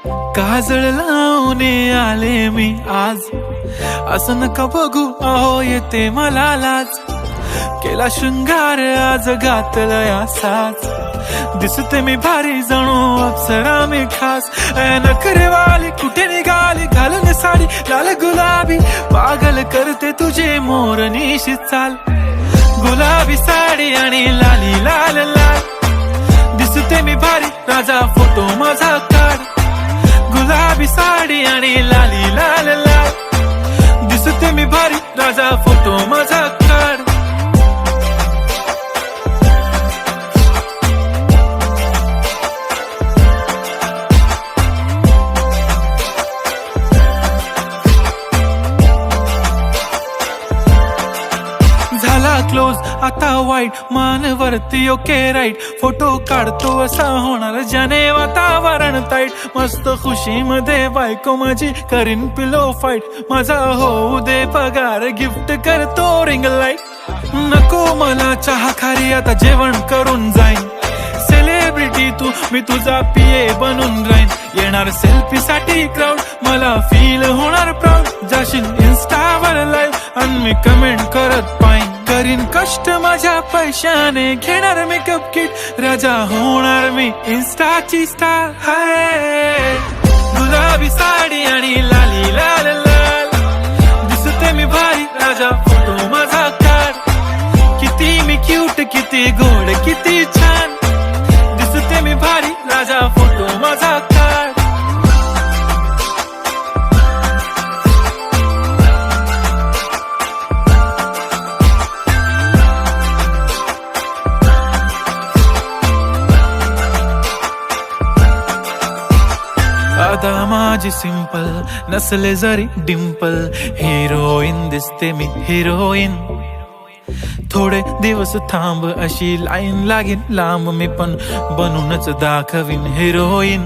काजळ लावून आले मी आज, असं नका बघू अहो येते मला लाज. केला शृंगार आज घातलया साज, दिसते मी भारी जणू अप्सरा मी खास. नखरेवाली कुठे निघाली घालून साडी लाल गुलाबी, पागल करते तुझे मोरनीशी चाल. गुलाबी साडी आणि लाली लाल लाल, दिसते मी भारी राजा फोटो माझा काढ. गुलाबी साडी आणि लाली लाल लाल, दिसते मी भारी राजा फोटो माझा काढ. झाला क्लोज आता वाईट, मान वरती ओके राईट. फोटो काढतो असा होणार ज्याने वातावरण ताईट. मस्त खुशी मध्ये बायको माझी करीन पिलो फाईट. माझा होऊ दे पगार गिफ्ट करतो रिंग लाईट. नको मला चहा खारी आता जेवण करून जाईन. सेलिब्रिटी तू मी तुझा पिये बनून राहीन. येणार सेल्फी साठी क्राऊड मला फील होणार प्राऊड. जाशील इन्स्टावर लाईव्ह आणि मी कमेंट करत पाईन. करीन कष्ट माझ्या पैशाने घेणार मेकअप किट. राजा होणार मी इन्स्टाची स्टार. हाय गुलाबी साडी आणि लाली लाल लाल, दिसते मी भारी राजा फोटो माझा काढ. किती मी क्यूट किती गोड किती छान, दिसते मी भारी राजा फोटो माझा काढ. अदा माझी सिंपल नसले जरी डिंपल, हिरोईन दिसते मी हिरोईन. थोडे दिवस थांब अशी लाईन लागेल लांब, मी पण बनूनच दाखवीन हिरोईन.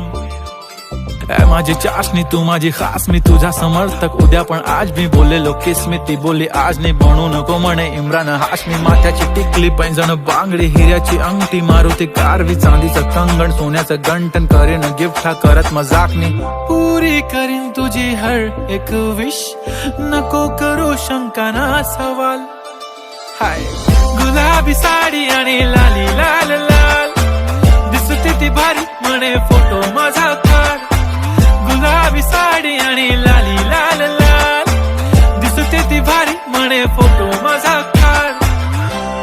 माझी चाशनी तू माझी खास, मी तुझा समर्थक उद्या पण आज. मी बोललेलो किस मी ती बोलली आज नाही. बनू नको म्हणे इम्रान हाशमी. माथ्याची टिकली पैंजण बांगडी हिऱ्याची अंगठी, मारुती कारवी चांदीचं कंगण सोन्याचं गंटन. करेन गिफ्ट हा करत मजाकनी, पुरी करीन तुझी हर एक विश. नको करू शंका ना सवाल. हाय गुलाबी साडी आणि लाली लाल लाल, दिसते ती भारी म्हणे फोटो माझा काढ. गुलाबी साडी आणि लाली लाल लाल, दिसते ती भारी म्हणे फोटो माझा काढ.